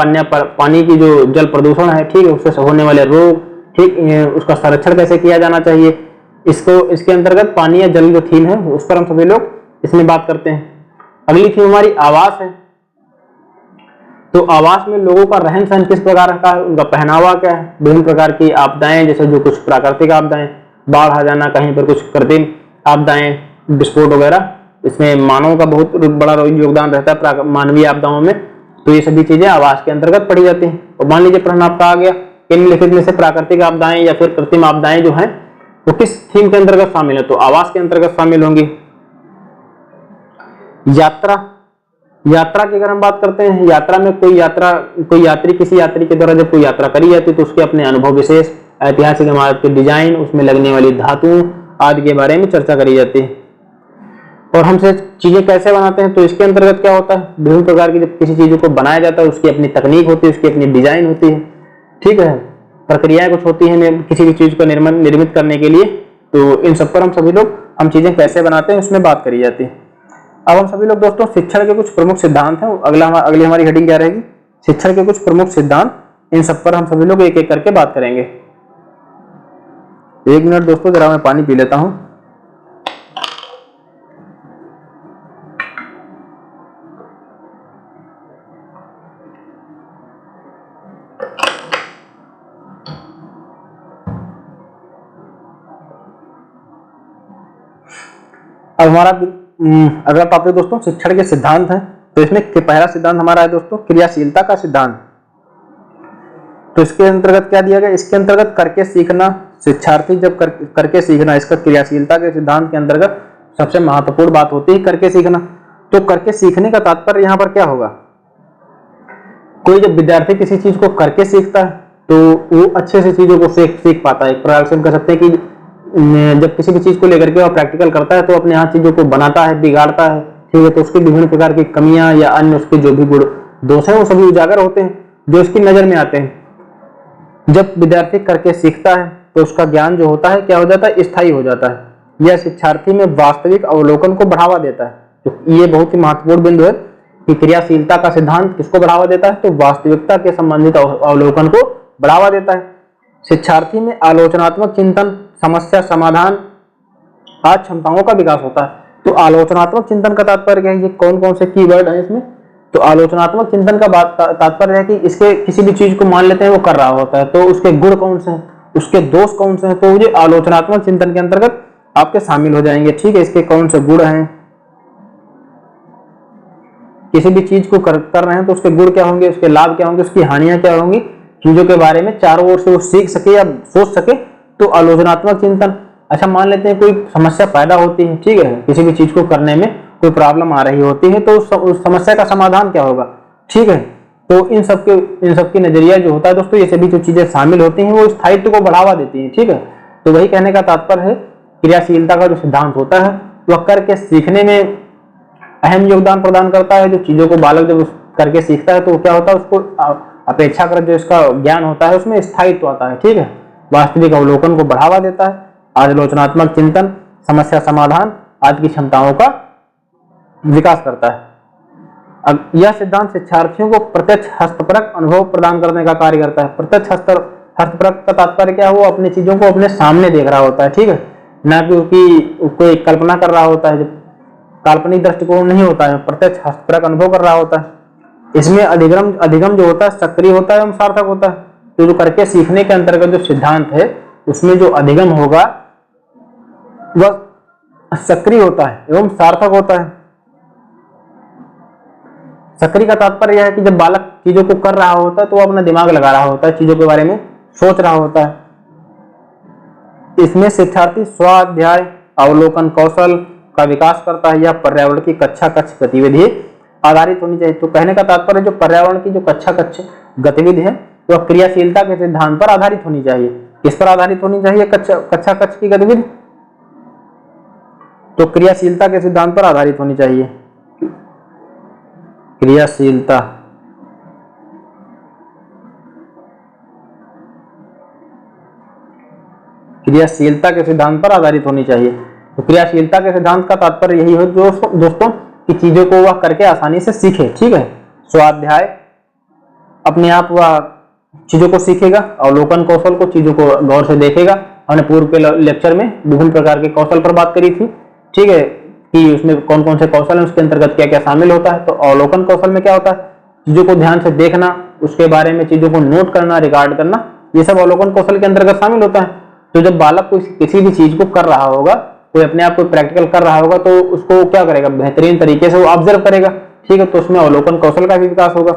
पानी की जो जल प्रदूषण है, ठीक है, उससे होने वाले रोग, ठीक, उसका संरक्षण कैसे किया जाना चाहिए, इसके अंतर्गत पानी या जल जो थीम है उस पर हम सभी लोग इसमें बात करते हैं। अगली थीम हमारी आवास है। तो आवास में लोगों का रहन सहन किस प्रकार का है, उनका पहनावा क्या है, विभिन्न प्रकार की आपदाएं, जैसे जो कुछ प्राकृतिक आपदाएं, बाढ़ आ जाना, कहीं पर कुछ कृत्रिम आपदाएं, विस्फोट वगैरह, इसमें मानव का बहुत बड़ा योगदान रहता है मानवीय आपदाओं में। तो ये सभी चीजें आवास के अंतर्गत पढ़ी जाती हैं। और मान लीजिए प्रश्न आपका आ गया, निम्नलिखित में से प्राकृतिक आपदाएं या फिर कृत्रिम आपदाएं जो हैं वो किस थीम के अंतर्गत शामिल है, तो आवास के अंतर्गत शामिल होंगी। यात्रा की अगर हम बात करते हैं, यात्रा में कोई यात्री किसी यात्री के द्वारा जब कोई यात्रा करी जाती है तो उसके अपने अनुभव विशेष, ऐतिहासिक इमारत के डिजाइन, उसमें लगने वाली धातुओं आदि के बारे में चर्चा करी जाती है। और हमसे चीजें कैसे बनाते हैं, तो इसके अंतर्गत क्या होता है, विभिन्न प्रकार की जब किसी चीजों को बनाया जाता है उसकी अपनी तकनीक होती है, उसकी अपनी डिजाइन होती है। ठीक है, प्रक्रियाएं कुछ होती हैं किसी भी चीज को निर्मित करने के लिए। तो इन सब पर हम चीजें कैसे बनाते हैं उसमें बात करी जाती है। अब हम सभी लोग दोस्तों शिक्षण के कुछ प्रमुख सिद्धांत हैं, अगली हमारी हेडिंग क्या रहेगी, शिक्षण के कुछ प्रमुख सिद्धांत। इन सब पर हम सभी लोग एक एक करके बात करेंगे। 1 मिनट दोस्तों, जरा मैं पानी पी लेता हूं। अब हमारा अगला टॉपिक दोस्तों शिक्षण के सिद्धांत है। तो इसमें पहला सिद्धांत हमारा है दोस्तों क्रियाशीलता का सिद्धांत। तो इसके अंतर्गत क्या दिया गया, इसके अंतर्गत करके सीखना, शिक्षार्थी जब करके सीखना, इसका क्रियाशीलता के सिद्धांत के अंतर्गत सबसे महत्वपूर्ण बात होती है करके सीखना। तो करके सीखने का तात्पर्य यहाँ पर क्या होगा, कोई जब विद्यार्थी किसी चीज को करके सीखता है तो वो अच्छे से चीजों को सीख पाता है। एक प्रकार से हम कह सकते हैं कि जब किसी भी चीज को लेकर के वह प्रैक्टिकल करता है तो अपने हाथ चीजों को बनाता है, बिगाड़ता है। ठीक है, तो उसकी विभिन्न प्रकार की कमियां या अन्य उसके जो भी गुण दोष है वो सभी उजागर होते हैं जो उसकी नजर में आते हैं। जब विद्यार्थी करके सीखता है तो उसका ज्ञान जो होता है क्या हो जाता है, स्थायी हो जाता है। यह शिक्षार्थी में वास्तविक अवलोकन को बढ़ावा देता है। तो ये बहुत ही महत्वपूर्ण बिंदु है कि क्रियाशीलता का सिद्धांत किसको बढ़ावा देता है, तो वास्तविकता के संबंधित अवलोकन को बढ़ावा देता है। शिक्षार्थी में आलोचनात्मक चिंतन, समस्या समाधान आदि क्षमताओं का विकास होता है। तो आलोचनात्मक चिंतन का तात्पर्य क्या है, ये कौन कौन से कीवर्ड है इसमें, तो आलोचनात्मक चिंतन का तात्पर्य है कि इसके किसी भी चीज को मान लेते हैं वो कर रहा होता है तो उसके गुण कौन से हैं, उसके दोष कौन से हैं, तो ये आलोचनात्मक चिंतन के अंतर्गत आपके शामिल हो जाएंगे। ठीक है, इसके कौन से गुण हैं, किसी भी चीज को कर रहे हैं तो उसके गुण क्या होंगे, उसके लाभ क्या होंगे, उसकी हानियां क्या होंगी, चीजों के बारे में चारों ओर से वो सीख सके या सोच सके, तो आलोचनात्मक चिंतन। अच्छा मान लेते हैं कोई समस्या पैदा होती है, ठीक है, किसी भी चीज को करने में कोई प्रॉब्लम आ रही होती है, तो उस समस्या का समाधान क्या होगा, ठीक है। तो इन सबके नजरिया जो होता है दोस्तों, ये सभी जो चीजें शामिल होती हैं वो स्थायित्व को बढ़ावा देती हैं, ठीक है। तो वही कहने का तात्पर्य है, क्रियाशीलता का जो सिद्धांत होता है वह करके सीखने में अहम योगदान प्रदान करता है। जो चीजों को बालक जब करके सीखता है तो क्या होता है, उसको अपेक्षाकृत जो इसका ज्ञान होता है उसमें स्थायित्व आता है, ठीक है। वास्तविक अवलोकन को बढ़ावा देता है, आलोचनात्मक चिंतन, समस्या समाधान आदि की क्षमताओं का विकास करता है। अब यह सिद्धांत शिक्षार्थियों को प्रत्यक्ष हस्तपरक अनुभव प्रदान करने का कार्य करता है। प्रत्यक्ष हस्तपरक का तात्पर्य क्या है, वो अपनी चीजों को अपने सामने देख रहा होता है, ठीक है, ना कि कोई कल्पना कर रहा होता है, जब काल्पनिक दृष्टिकोण नहीं होता है, प्रत्यक्ष हस्तपरक अनुभव कर रहा होता है। इसमें अधिगम जो होता है सक्रिय होता है एवं सार्थक होता है। तो जो करके सीखने के अंतर्गत जो सिद्धांत है उसमें जो अधिगम होगा वह सक्रिय होता है एवं सार्थक होता है। सक्रिय का तात्पर्य यह है कि जब बालक चीजों को कर रहा होता है तो वो अपना दिमाग लगा रहा होता है, चीजों के बारे में सोच रहा होता है। इसमें शिक्षार्थी स्वाध्याय अवलोकन कौशल का विकास करता है। यह पर्यावरण की कक्षा कक्ष गतिविधि आधारित होनी चाहिए। तो कहने का तात्पर्य जो पर्यावरण की जो कक्षा कक्ष गतिविधि है वह क्रियाशीलता के सिद्धांत पर आधारित होनी चाहिए। किस पर आधारित होनी चाहिए कक्षा कक्ष की गतिविधि? तो क्रियाशीलता के सिद्धांत पर आधारित होनी चाहिए। क्रियाशीलता के सिद्धांत पर आधारित होनी चाहिए। तो क्रियाशीलता के सिद्धांत का तात्पर्य यही है दोस्तों कि चीजों को वह करके आसानी से सीखे, ठीक है। स्वाध्याय अपने आप वह चीजों को सीखेगा, अवलोकन कौशल को चीजों को गौर से देखेगा। हमने पूर्व के लेक्चर में विभिन्न प्रकार के कौशल पर बात करी थी, ठीक है, कि उसमें कौन कौन से कौशल है, उसके अंतर्गत क्या क्या शामिल होता है। तो अवलोकन कौशल में क्या होता है, चीजों को ध्यान से देखना, उसके बारे में चीजों को नोट करना, रिकॉर्ड करना, ये सब अवलोकन कौशल के अंतर्गत शामिल होता है। तो जब बालक को किसी भी चीज को कर रहा होगा, कोई अपने आप को प्रैक्टिकल कर रहा होगा, तो उसको क्या करेगा, बेहतरीन तरीके से वो ऑब्जर्व करेगा, ठीक है। तो उसमें अवलोकन कौशल का भी विकास होगा।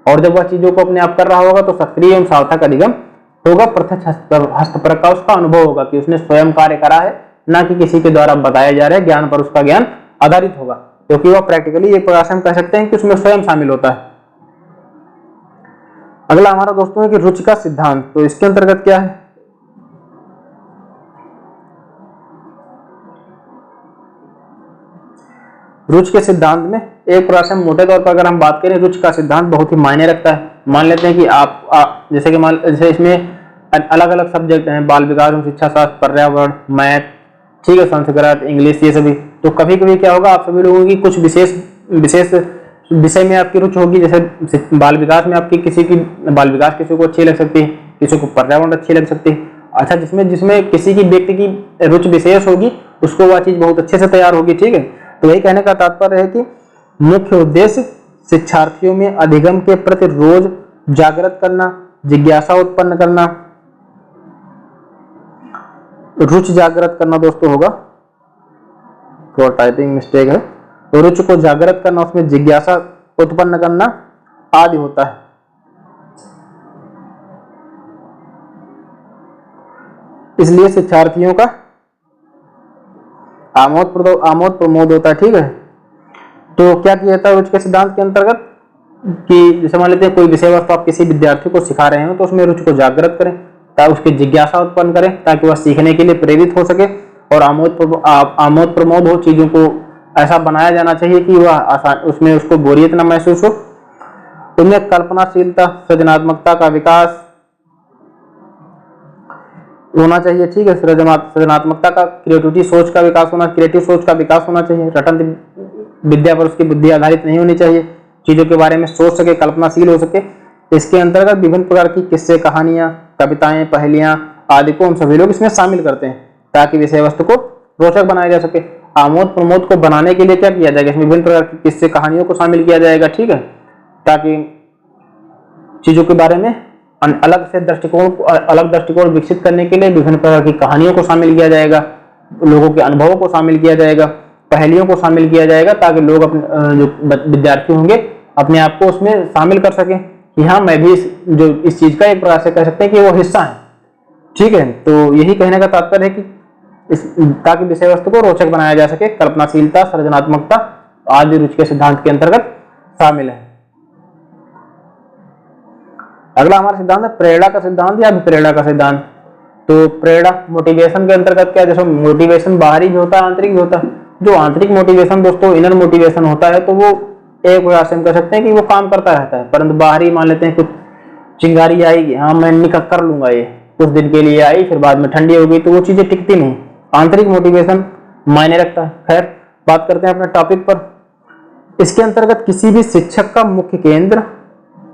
और जब वह चीजों को अपने आप कर रहा होगा तो सक्रिय एवं सार्थक अधिगम होगा। प्रत्यक्ष हस्तपरक का उसका अनुभव होगा कि उसने स्वयं कार्य करा है, ना कि किसी के द्वारा बताया जा रहा है ज्ञान पर उसका ज्ञान आधारित होगा, क्योंकि वह प्रैक्टिकली एक प्रकार से हम कह सकते हैं कि उसमें स्वयं शामिल होता है। अगला हमारा दोस्तों है कि रुचि का सिद्धांत। तो इसके अंतर्गत क्या है, रुचि के सिद्धांत में एक प्रकार से मोटे तौर पर अगर हम बात करें, रुचि का सिद्धांत बहुत ही मायने रखता है। मान लेते हैं कि आप जैसे इसमें अलग अलग सब्जेक्ट हैं, बाल विकास एवं शिक्षा शास्त्र, पर्यावरण, मैथ, ठीक है, संस्कृत, इंग्लिश, ये सभी। तो कभी कभी क्या होगा, आप सभी लोगों की कुछ विशेष विषय में आपकी रुचि होगी। जैसे बाल विकास में आपकी बाल विकास किसी को अच्छी लग सकती है, किसी को पर्यावरण अच्छी लग सकती है। अच्छा, जिसमें किसी की व्यक्ति की रुचि विशेष होगी उसको वह चीज बहुत अच्छे से तैयार होगी, ठीक है। तो यही कहने का तात्पर्य है कि मुख्य उद्देश्य शिक्षार्थियों में अधिगम के प्रति रोज जागृत करना, जिज्ञासा उत्पन्न करना, रुचि जागृत करना दोस्तों होगा, थोड़ा टाइपिंग मिस्टेक है। तो रुचि को जागृत करना, उसमें जिज्ञासा उत्पन्न करना आदि होता है। इसलिए शिक्षार्थियों का आमोद प्रमोद होता है, ठीक है। तो क्या किया जाता है रुचि के सिद्धांत के अंतर्गत कि जैसे मान लेते हैं कोई विषय वस्तु आप किसी विद्यार्थी को सिखा रहे हो, तो उसमें रुचि को जागृत करें ताकि उसकी जिज्ञासा उत्पन्न करें, ताकि वह सीखने के लिए प्रेरित हो सके और आमोद प्रमोद हो। चीजों को ऐसा बनाया जाना चाहिए कि वह आसान, उसमें उसको बोरियत न महसूस हो। उनमें कल्पनाशीलता, सृजनात्मकता का विकास होना चाहिए, ठीक है। सृजनात्मकता का, क्रिएटिविटी सोच का विकास होना, क्रिएटिव सोच का विकास होना चाहिए। रटन विद्या पर उसकी बुद्धि आधारित नहीं होनी चाहिए, चीजों के बारे में सोच सके, कल्पनाशील हो सके। इसके अंतर्गत विभिन्न प्रकार की किस्से, कहानियां, कविताएं, पहेलियां आदि को हम सभी लोग इसमें शामिल करते हैं ताकि विषय वस्तु को रोचक बनाया जा सके। आमोद प्रमोद को बनाने के लिए क्या किया जाएगा, इसमें विभिन्न प्रकार की किस्से, कहानियों को शामिल किया जाएगा, ठीक है, ताकि चीजों के बारे में अलग दृष्टिकोण विकसित करने के लिए विभिन्न प्रकार की कहानियों को शामिल किया जाएगा, लोगों के अनुभवों को शामिल किया जाएगा। पहेलियों को शामिल किया जाएगा ताकि लोग अपने जो विद्यार्थी होंगे अपने आप को उसमें शामिल कर सकें कि हाँ मैं भी इस चीज का एक प्रकार से कह सकते हैं कि वो हिस्सा है। ठीक है, तो यही कहने का तात्पर्य है कि ताकि विषय वस्तु को रोचक बनाया जा सके, कल्पनाशीलता, सृजनात्मकता आदि रुचि के सिद्धांत के अंतर्गत शामिल है। अगला हमारा सिद्धांत है प्रेरणा का सिद्धांत या अभिप्रेरणा का सिद्धांत। तो प्रेरणा मोटिवेशन के अंतर्गत क्या, जैसे मोटिवेशन बाहरी भी होता है, आंतरिक भी होता है। जो आंतरिक मोटिवेशन दोस्तों इनर मोटिवेशन होता है तो वो एक प्रकार से हम कह सकते हैं कि वो काम करता रहता है, परंतु बाहरी मान लेते हैं कुछ चिंगारी आएगी, हाँ मैं निकल कर लूंगा, ये कुछ दिन के लिए आई फिर बाद में ठंडी हो गई, तो वो चीजें टिकती नहीं। आंतरिक मोटिवेशन मायने रखता है। खैर बात करते हैं अपने टॉपिक पर। इसके अंतर्गत किसी भी शिक्षक का मुख्य केंद्र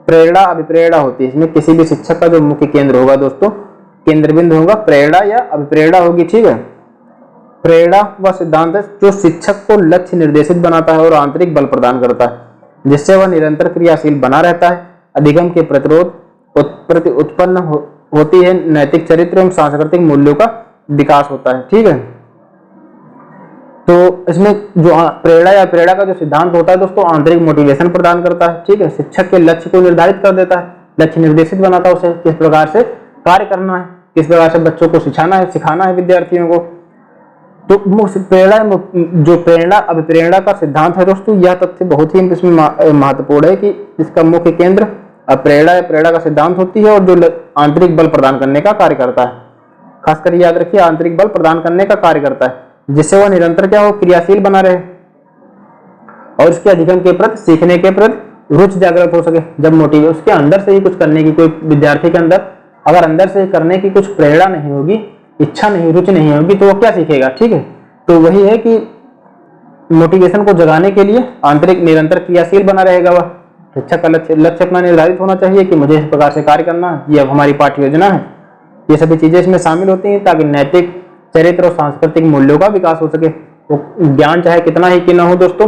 प्रेरणा अभिप्रेरणा होती है। इसमें किसी भी शिक्षक का जो मुख्य केंद्र होगा दोस्तों, केंद्र बिंदु होगा, प्रेरणा या अभिप्रेरणा होगी। ठीक है, प्रेरणा वह सिद्धांत है जो शिक्षक को लक्ष्य निर्देशित बनाता है और आंतरिक बल प्रदान करता है जिससे वह निरंतर क्रियाशील बना रहता है। अधिगम के प्रतिरोध प्रति उत्पन्न होती है, नैतिक चरित्र एवं सांस्कृतिक मूल्यों का विकास होता है। ठीक है, तो इसमें जो प्रेरणा या प्रेरणा का जो सिद्धांत होता है दोस्तों, आंतरिक मोटिवेशन प्रदान करता है। ठीक है, शिक्षक के लक्ष्य को निर्धारित कर देता है, लक्ष्य निर्देशित बनाता है उसे, किस प्रकार से कार्य करना है, किस प्रकार से बच्चों को सिखाना है विद्यार्थियों को। तो प्रेरणा जो प्रेरणा अभिप्रेरणा का सिद्धांत है दोस्तों, यह तथ्य बहुत ही इसमें महत्वपूर्ण है कि इसका मुख्य केंद्र प्रेरणा या प्रेरणा का सिद्धांत होती है और जो आंतरिक बल प्रदान करने का कार्य करता है। खासकर याद रखिए, आंतरिक बल प्रदान करने का कार्य करता है जिससे वह निरंतर क्या हो, क्रियाशील बना रहे और उसके अधिगम के प्रति, सीखने के प्रति रुचि जागृत हो सके। जब मोटिव उसके अंदर से ही कुछ करने की, कोई विद्यार्थी के अंदर अगर अंदर से करने की कुछ प्रेरणा नहीं होगी, इच्छा नहीं, रुचि नहीं होगी, तो वो क्या सीखेगा। ठीक है, तो वही है कि मोटिवेशन को जगाने के लिए आंतरिक निरंतर क्रियाशील बना रहेगा वह। शिक्षक का लक्ष्य अपना निर्धारित होना चाहिए कि मुझे इस प्रकार से कार्य करना है, ये हमारी पाठ्य योजना है। ये सभी चीजें इसमें शामिल होती हैं ताकि नैतिक चरित्र और सांस्कृतिक मूल्यों का विकास हो सके। तो ज्ञान चाहे कितना ही क्यों न हो दोस्तों,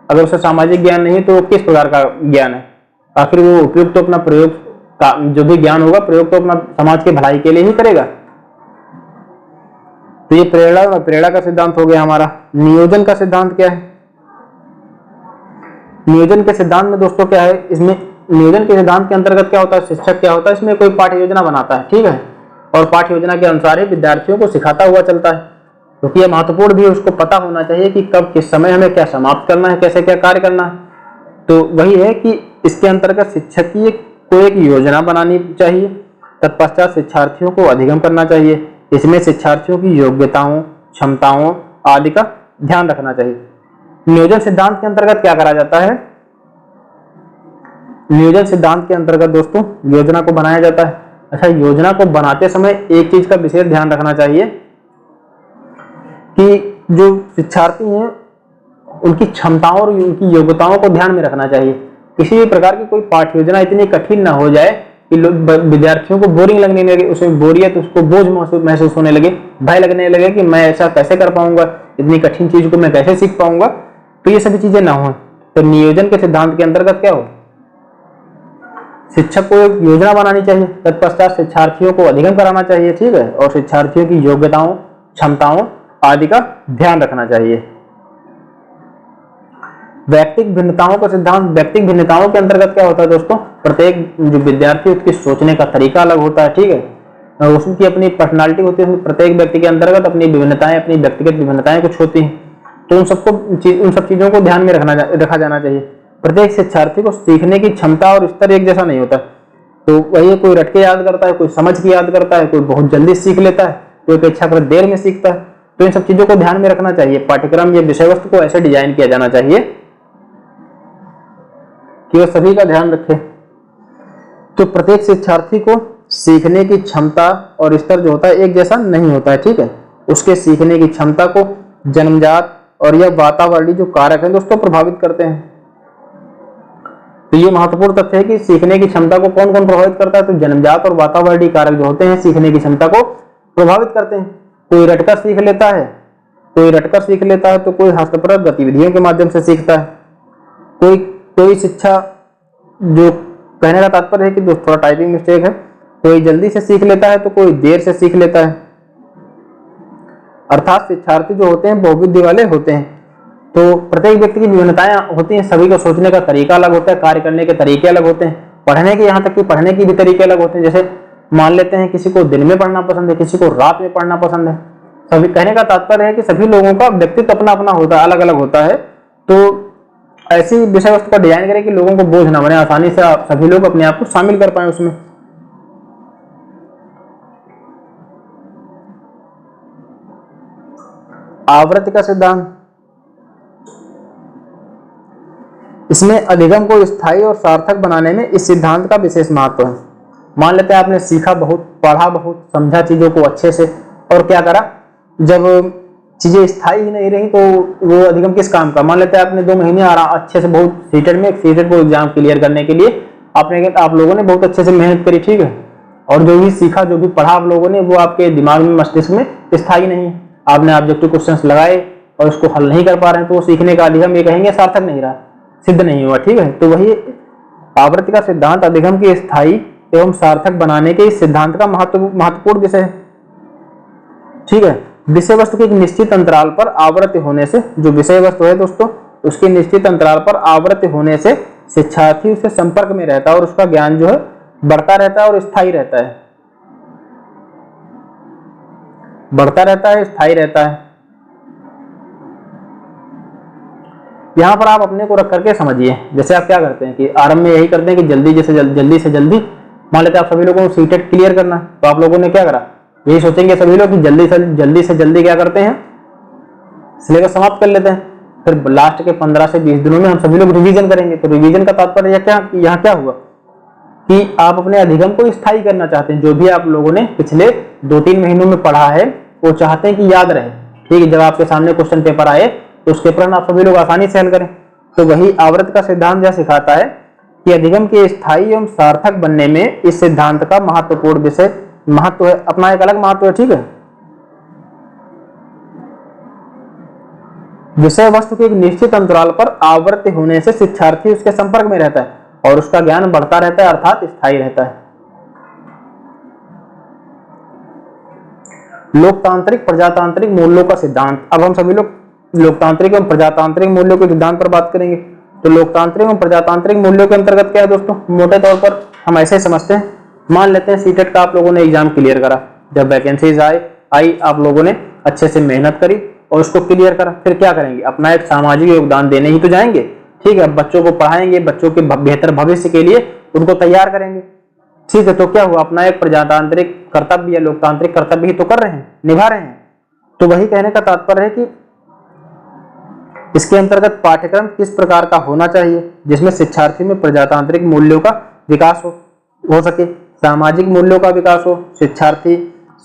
अगर उसे सामाजिक ज्ञान नहीं तो किस प्रकार का ज्ञान है, आखिर वो उपयुक्त तो अपना प्रयोग का जो भी ज्ञान होगा प्रयोग तो अपना समाज के भलाई के लिए ही करेगा। तो ये प्रेरणा का सिद्धांत हो गया हमारा। नियोजन का सिद्धांत क्या है? नियोजन के सिद्धांत में दोस्तों क्या है, इसमें नियोजन के सिद्धांत के अंतर्गत क्या होता है, शिक्षक क्या होता है, इसमें कोई पाठ्य योजना बनाता है। ठीक है, और पाठ्य योजना के अनुसार ही विद्यार्थियों को सिखाता हुआ चलता है, क्योंकि यह महत्वपूर्ण भी उसको पता होना चाहिए कि कब किस समय हमें क्या समाप्त करना है, कैसे क्या कार्य करना है। तो वही है कि इसके अंतर्गत शिक्षक की कोई एक योजना बनानी चाहिए, तत्पश्चात शिक्षार्थियों को अधिगम करना चाहिए। इसमें शिक्षार्थियों की योग्यताओं, क्षमताओं आदि का ध्यान रखना चाहिए। नियोजन सिद्धांत के अंतर्गत क्या करा जाता है, नियोजन सिद्धांत के अंतर्गत दोस्तों योजना को बनाया जाता है। अच्छा, योजना को बनाते समय एक चीज का विशेष ध्यान रखना चाहिए कि जो शिक्षार्थी हैं उनकी क्षमताओं और उनकी योग्यताओं को ध्यान में रखना चाहिए। किसी भी प्रकार की कोई पाठ्य योजना इतनी कठिन ना हो जाए कि विद्यार्थियों को बोरिंग लगने लगे, उसमें बोरियत, उसको बोझ महसूस होने लगे, भय लगने लगे कि मैं ऐसा कैसे कर पाऊंगा, इतनी कठिन चीज को मैं कैसे सीख पाऊंगा। तो ये सभी चीजें ना हो। तो नियोजन के सिद्धांत के अंतर्गत क्या हो, शिक्षक को एक योजना बनानी चाहिए, तत्पश्चात शिक्षार्थियों को अधिगम कराना चाहिए। ठीक है, और शिक्षार्थियों की योग्यताओं, क्षमताओं आदि का ध्यान रखना चाहिए। व्यक्तिगत भिन्नताओं का सिद्धांत, व्यक्तिगत भिन्नताओं के अंतर्गत क्या होता है दोस्तों, प्रत्येक जो विद्यार्थी उसके सोचने का तरीका अलग होता है। ठीक है, उसकी अपनी पर्सनालिटी होती है, प्रत्येक व्यक्ति के अंतर्गत अपनी विभिन्नताएं, अपनी व्यक्तिगत विभिन्नताएं कुछ होती हैं। तो उन सब चीजों को ध्यान में रखा जाना चाहिए। प्रत्येक शिक्षार्थी को सीखने की क्षमता और स्तर एक जैसा नहीं होता। तो वही कोई रट के याद करता है, कोई समझ के याद करता है, कोई बहुत जल्दी सीख लेता है, कोई अपेक्षाकृत देर में सीखता है। तो इन सब चीजों को ध्यान में रखना चाहिए। पाठ्यक्रम या विषय वस्तु को ऐसे डिजाइन किया जाना चाहिए कि वह सभी का ध्यान रखे। तो प्रत्येक शिक्षार्थी को सीखने की क्षमता और स्तर जो होता है एक जैसा नहीं होता है। ठीक है, उसके सीखने की क्षमता को जन्मजात और यह वातावरणीय जो कारक हैं दोस्तों प्रभावित करते हैं। तो ये महत्वपूर्ण तथ्य है कि सीखने की क्षमता को कौन कौन प्रभावित करता है, तो जन्मजात और वातावरणीय कारक जो होते हैं सीखने की क्षमता को प्रभावित करते हैं। कोई रटकर सीख लेता है, तो कोई हस्तप्रद गतिविधियों के माध्यम से सीखता है। कोई शिक्षा, जो कहने का तात्पर्य है कि दोस्तों थोड़ा टाइपिंग मिस्टेक है, कोई जल्दी से सीख लेता है तो कोई देर से सीख लेता है। अर्थात शिक्षार्थी जो होते हैं बहुबुद्धि वाले होते हैं। तो प्रत्येक व्यक्ति की विभिन्नताएं होती हैं, सभी को सोचने का तरीका अलग होता है, कार्य करने के तरीके अलग होते हैं, पढ़ने के यहाँ तक कि पढ़ने की भी तरीके अलग होते हैं। जैसे मान लेते हैं किसी को दिन में पढ़ना पसंद है, किसी को रात में पढ़ना पसंद है। सभी कहने का तात्पर्य है कि सभी लोगों का व्यक्तित्व अपना अपना होता है, अलग अलग होता है। तो ऐसी विषय वस्तु का डिजाइन करें कि लोगों को बोझ ना बने, आसानी से सभी लोग अपने आप को शामिल कर पाए उसमें। आवृत्ति का सिद्धांत, इसमें अधिगम को स्थायी और सार्थक बनाने में इस सिद्धांत का विशेष महत्व है। मान लेते हैं आपने सीखा बहुत, पढ़ा बहुत, समझा चीजों को अच्छे से, और क्या करा, जब चीजें स्थायी ही नहीं रही तो वो अधिगम किस काम का। मान लेते हैं आपने 2 महीने अच्छे से बहुत सीटेट को एग्जाम क्लियर करने के लिए आप लोगों ने बहुत अच्छे से मेहनत करी, ठीक है, और जो भी सीखा, जो भी पढ़ा आप लोगों ने, वो आपके दिमाग में, मस्तिष्क में स्थायी नहीं है। आपने ऑब्जेक्टिव क्वेश्चंस लगाए और उसको हल नहीं कर पा रहे हैं, तो वो सीखने का अधिगम ये कहेंगे सार्थक नहीं रहा, सिद्ध नहीं हुआ, ठीक है। तो वही आवृत्ति का सिद्धांत अधिगम के स्थायी एवं सार्थक बनाने के इस सिद्धांत का महत्वपूर्ण विषय है, ठीक है। विषय वस्तु के एक निश्चित अंतराल पर आवृत्ति होने से, जो विषय वस्तु है दोस्तों, उसके निश्चित अंतराल पर आवृत्ति होने से शिक्षार्थी उसके संपर्क में रहता है और उसका ज्ञान जो है बढ़ता रहता है और स्थायी रहता है, बढ़ता रहता है, स्थायी रहता है। यहां पर आप अपने को रख करके समझिए। जैसे आप क्या करते हैं कि आरंभ में यही करते हैं कि जल्दी से जल्दी मान लेते हैं आप सभी लोगों को सीटेट क्लियर करना, तो आप लोगों ने क्या करा, यही सोचेंगे सभी लोग कि जल्दी से जल्दी क्या करते हैं, सिलेबस समाप्त कर लेते हैं। फिर लास्ट के 15 से 20 दिनों में हम सभी लोग रिवीजन करेंगे। तो रिवीजन का तात्पर्य यहाँ क्या हुआ कि आप अपने अधिगम को स्थायी करना चाहते हैं। जो भी आप लोगों ने पिछले 2-3 महीनों में पढ़ा है वो चाहते हैं कि याद रहे, ठीक है। जब आपके सामने क्वेश्चन पेपर आए तो उसके प्रश्न आप सभी लोग आसानी से हल करें। तो वही आवृत्ति का सिद्धांत यह सिखाता है कि अधिगम के स्थायी एवं सार्थक बनने में इस सिद्धांत का महत्वपूर्ण विषय महत्व है, अपना एक अलग महत्व है, ठीक है। विषय वस्तु के एक निश्चित अंतराल पर आवृत्ति होने से शिक्षार्थी उसके संपर्क में रहता है और उसका ज्ञान बढ़ता रहता है, अर्थात स्थायी रहता है। लोकतांत्रिक प्रजातांत्रिक मूल्यों का सिद्धांत। अब हम सभी लोग लोकतांत्रिक एवं प्रजातांत्रिक मूल्यों के सिद्धांत पर बात करेंगे। तो लोकतांत्रिक एवं प्रजातांत्रिक मूल्यों के अंतर्गत क्या है दोस्तों, मोटे तौर पर हम ऐसे समझते हैं। मान लेते हैं सीटेट का आप लोगों ने एग्जाम क्लियर करा, जब वैकेंसीज आई आप लोगों ने अच्छे से मेहनत करी और उसको क्लियर करा। फिर क्या करेंगे, अपना एक सामाजिक योगदान देने ही तो जाएंगे, ठीक है। बच्चों को पढ़ाएंगे, बच्चों के बेहतर भविष्य के लिए उनको तैयार करेंगे, ठीक है। तो क्या हुआ, अपना एक प्रजातांत्रिक कर्तव्य या लोकतांत्रिक कर्तव्य ही तो कर रहे हैं, निभा रहे हैं। तो वही कहने का तात्पर्य है कि इसके अंतर्गत पाठ्यक्रम किस प्रकार का होना चाहिए जिसमें शिक्षार्थी में प्रजातांत्रिक मूल्यों का विकास हो सके, सामाजिक मूल्यों का विकास हो, शिक्षार्थी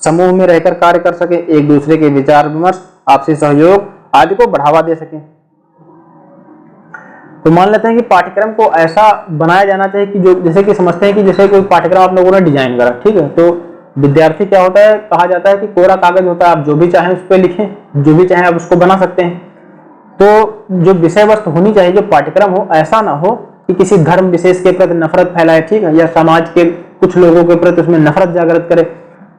समूह में रहकर कार्य कर सके, एक दूसरे के विचार विमर्श, आपसी सहयोग आदि को बढ़ावा दे सके। तो मान लेते हैं कि पाठ्यक्रम को ऐसा बनाया जाना चाहिए कि जो जैसे कि समझते हैं कि जैसे कोई पाठ्यक्रम आप लोगों ने डिजाइन करा, ठीक है। तो विद्यार्थी क्या होता है, कहा जाता है कि कोरा कागज होता है, आप जो भी चाहें उस पर लिखें, जो भी चाहें आप उसको बना सकते हैं। तो जो विषय वस्तु होनी चाहिए, जो पाठ्यक्रम हो, ऐसा ना हो कि किसी धर्म विशेष के प्रति नफरत फैलाए, ठीक है, या समाज के कुछ लोगों के प्रति उसमें नफरत जागृत करे,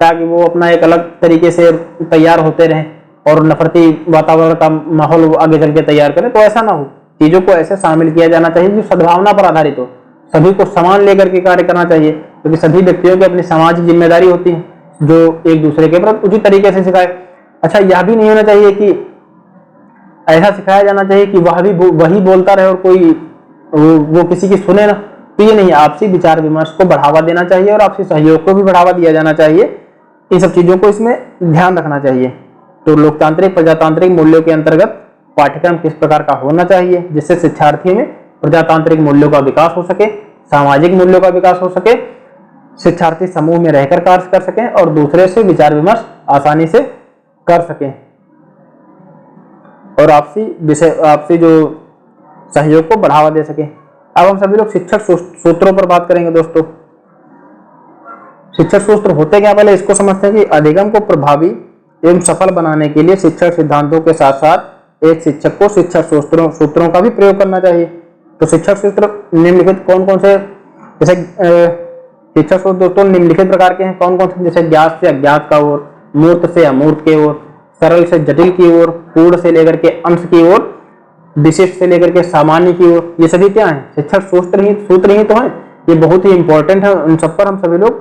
ताकि वो अपना एक अलग तरीके से तैयार होते रहें और नफरती वातावरण का माहौल आगे चल के तैयार करें। तो ऐसा ना हो, चीजों को ऐसे शामिल किया जाना चाहिए जो सद्भावना पर आधारित हो, सभी को समान लेकर के कार्य करना चाहिए, क्योंकि सभी व्यक्तियों की अपनी सामाजिक जिम्मेदारी होती है जो एक दूसरे के प्रति उचित तरीके से सिखाए। अच्छा, यह भी नहीं होना चाहिए कि ऐसा सिखाया जाना चाहिए कि वही बोलता रहे और कोई वो किसी की सुने ना। तो ये नहीं, आपसी विचार विमर्श को बढ़ावा देना चाहिए और आपसी सहयोग को भी बढ़ावा दिया जाना चाहिए। इन सब चीजों को इसमें ध्यान रखना चाहिए। तो लोकतांत्रिक प्रजातांत्रिक मूल्यों के अंतर्गत पाठ्यक्रम किस प्रकार का होना चाहिए जिससे शिक्षार्थी में प्रजातांत्रिक मूल्यों का विकास हो सके, सामाजिक मूल्यों का विकास हो सके, शिक्षार्थी समूह में रहकर कार्य कर सकें और दूसरे से विचार विमर्श आसानी से कर सकें और आपसी जो सहयोग को बढ़ावा दे सके। अब हम सभी लोग शिक्षक सूत्रों पर बात करेंगे दोस्तों। शिक्षक सूत्र होते क्या, पहले इसको समझते हैं कि अधिगम को प्रभावी एवं सफल बनाने के लिए शिक्षक सिद्धांतों के साथ साथ एक शिक्षक को शिक्षक सूत्रों का भी प्रयोग करना चाहिए। तो शिक्षक सूत्र निम्नलिखित कौन कौन से, जैसे शिक्षक सूत्र दोस्तों निम्नलिखित प्रकार के हैं, कौन कौन से, जैसे ज्ञात से अज्ञात का ओर, मूर्त से अमूर्त की ओर, सरल से जटिल की ओर, पूर्ण से लेकर के अंश की ओर विशिष्ट से लेकर के सामान्य की ओर, ये सभी क्या है, शिक्षण सूत्र ही तो है। ये बहुत ही इंपॉर्टेंट है, उन सब पर हम सभी लोग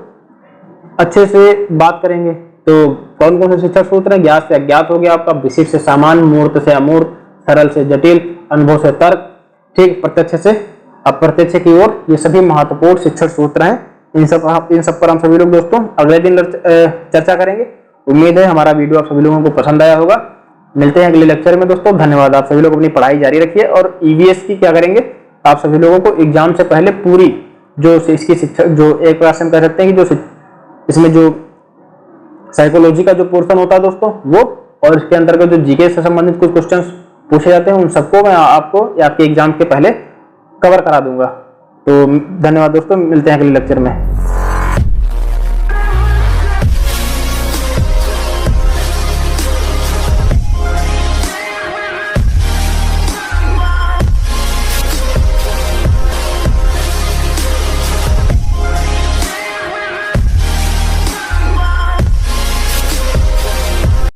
अच्छे से बात करेंगे। तो कौन कौन से शिक्षण सूत्र हैं? ज्ञात से अज्ञात हो गया आपका, विशिष्ट से सामान्य, मूर्त से अमूर्त, सरल से जटिल, अनुभव से तर्क, ठीक, प्रत्यक्ष से अप्रत्यक्ष की ओर, ये सभी महत्वपूर्ण शिक्षण सूत्र हैं। इन सब पर हम सभी लोग दोस्तों अगले दिन चर्चा करेंगे। उम्मीद है हमारा वीडियो आप सभी लोगों को पसंद आया होगा। मिलते हैं अगले लेक्चर में दोस्तों। धन्यवाद। आप सभी लोग अपनी पढ़ाई जारी रखिए और ईवीएस की क्या करेंगे, आप सभी लोगों को एग्जाम से पहले पूरी जो इसकी शिक्षा, जो एक प्रकार से हम कह सकते हैं कि जो इसमें जो साइकोलॉजी का जो पोर्शन होता है दोस्तों वो, और इसके अंतर्गत जो जीके से संबंधित कुछ क्वेश्चंस पूछे जाते हैं, उन सबको मैं आपको आपके एग्जाम के पहले कवर करा दूंगा। तो धन्यवाद दोस्तों, मिलते हैं अगले लेक्चर में।